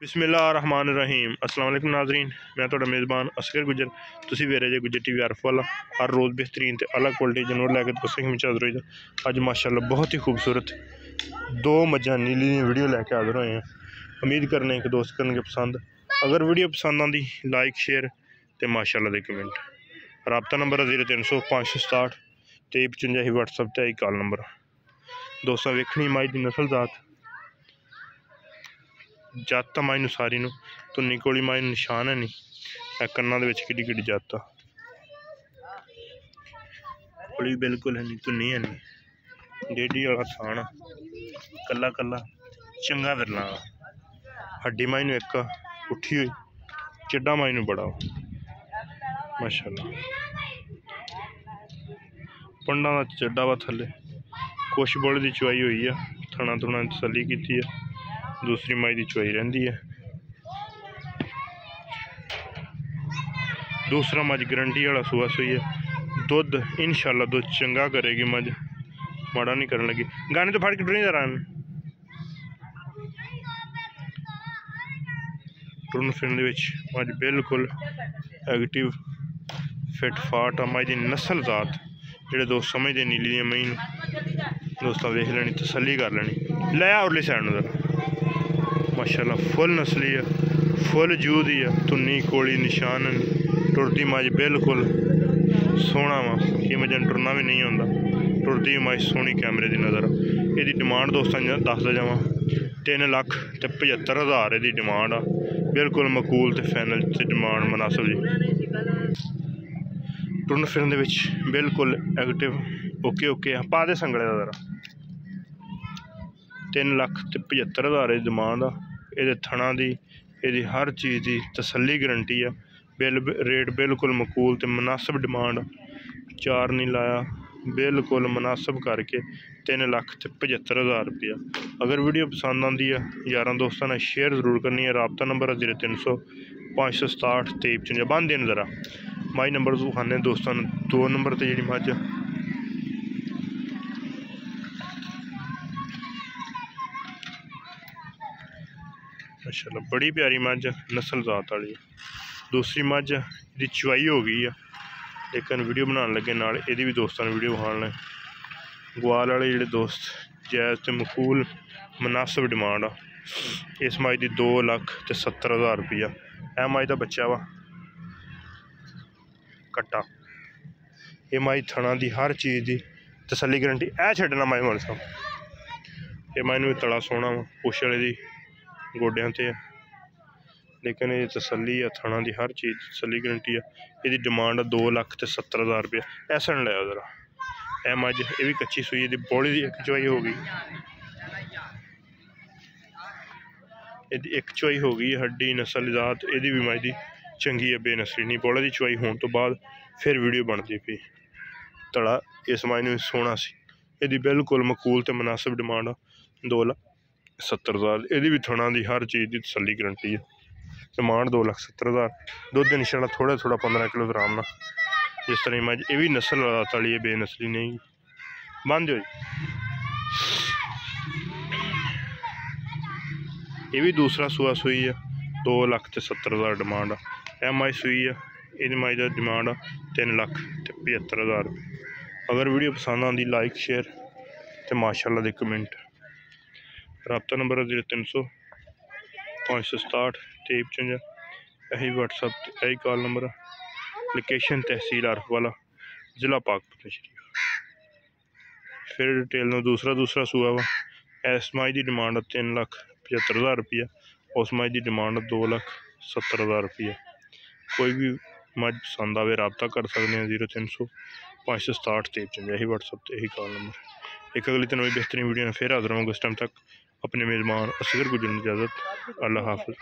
बिस्मिल्लाहिर्रहमानिर्रहीम। अस्सलाम वालेकुम नाज़रीन, मैं तुहाडा मेज़बान असगर गुजर। तुसीं वेख रहे जे गुजर टीवी आरफ वाला। हर रोज़ बेहतरीन ते अलग क्वालिटी जानवर लैके तुसें हमेशा हाज़र होई दा। अज माशाअल्लाह बहुत ही खूबसूरत दो मज्जां नीली वीडियो लैके हाज़र होए हैं। उम्मीद करने कि दोस्त करनगे पसंद। अगर वीडियो पसंद आंदी लाइक शेयर ते माशाअल्लाह दे कमेंट। राबता नंबर 0300 567 2355 ही व्हाट्सएप ते आई कॉल नंबर। दोस्तों वेखनी माई दी नस्ल जात जत माई नूं सारी नूं धुन्नी कोली माई निशान है नहीं कन्ना दे विच किड्डी किड्डी जत कोली बिल्कुल है नहीं धुन्नी है नहीं डेढ़ी वाला थान कला कला चंगा विरला हड्डी माई नूं एक उठी हुई चिड्डा माई नूं बड़ा माशाअल्लाह पंडा दा चिड्डा वा थल्ले कुछ बोले दी चुआई हुई है थना थुना तसली की है। दूसरी माई की चुआई रही है। दूसरा मज गारंटी वाला सूआ सुई है दुध इंशाल्लाह दुध चंगा करेगी मज माड़ा नहीं करने लगी। गाने तो फड़ के टुरी रन टुरन फिरन मज बिल्कुल एक्टिव फिट फाट आ मज की नस्ल जात जेडे दोस्त समझते नीली दी मई दोस्तों वेख लेनी तसली कर लेनी लै उरली साइड जरा माशाअल्लाह फुल नस्ली है फुल जूद ही है धुन्नी कोली निशान टुरदी मज बिल्कुल सोहना वा कि मजन टुरना भी नहीं आता टुरदी मज सोहनी कैमरे की नज़र। यदी डिमांड दोस्तों दसदा जावा 3,75,000 यदी डिमांड आ बिल्कुल मकूल तो फाइनल से डिमांड मुनासिब जी। टुरन फिरन बिल्कुल एक्टिव ओके ओके पा दे संगले का जरा 3,75,000 की डिमांड आ। ये थणा की ये हर चीज़ की तसली गारंटी है बिल रेट बिल्कुल मकूल तो मुनासिब डिमांड चार नहीं लाया बिल्कुल मुनासिब करके 3,75,000 रुपया। अगर वीडियो पसंद आती है यार दोस्तों ने शेयर जरूर करनी है। राबता नंबर 0300 567 2355 बंद देन जरा माई नंबर खाने दोस्तों ने 2 नंबर पर जी मज माशाअल्लाह बड़ी प्यारी मज नस्ल जात वाली। दूसरी मज की चुआई हो गई है लेकिन वीडियो बनाने लगे नाल यदी भी दोस्तों ने वीडियो विखाने ग्वाल वाले जोड़े दोस्त जायज़ तो मकूल मुनासिब डिमांड आ। इस मज की 2,70,000 रुपया। यह मज का बच्चा वा कट्टा ये मज थना की हर चीज़ की तसली गारंटी ए छड्डना मज मोल साहब ये मज नूं तड़ा सोहना वा पुछ वाले दी गोड्या ते लेकिन ये तसली है थना की हर चीज़ तसली गारंटी है। ये डिमांड 2,70,000 रुपया। ऐसा नहीं लाया जरा ए मज ये भी कच्ची सुई है बौली की एक चुआई हो गई एक चुआई हो गई हड्डी नस्ल जात यदी भी मज की चंगी है बेनसली नहीं बौले की चुआई होने तो बाद फिर वीडियो बनती पी तड़ा इस मज नूं सोहना सी यदी बिल्कुल मकूल तो मुनासिब डिमांड आ 2,70,000। यदी भी थना की हर चीज़ की तसली गारंटी है डिमांड 2,70,000। दुध इंशाल्लाह थोड़ा थोड़ा 15 किलो आराम ना जिस तरह मज ये भी नस्ल वाली है बेनसली नहीं बंद हो। ये भी दूसरा सूआ सुई है 2,70,000 डिमांड आ। यह मज सुई है ये मज का डिमांड आ 3,75,000 रुपये। अगर वीडियो पसंद आती लाइक शेयर तो माशाअल्लाह दे कमेंट। राबता नंबर 0300 567 2355 यही व्हाट्सएप यही कॉल नंबर। लोकेशन तहसील आरफ वाला जिला पाकपतन शरीफ। फिर डिटेल में दूसरा सूआ वा इस मज की डिमांड 3,75,000 रुपया उस मज की डिमांड 2,70,000 रुपया। कोई भी मज पसंद आए रबता कर सकते हैं 0300 567 2355 यही व्हाट्सएप यही कॉल नंबर। एक अगली दिन बेहतरीन वीडियो में फिर हाजिर होंगे। उस टाइम तक अपने मेज़बान असगर गुजर इजाज़त अल्लाह हाफ़िज़।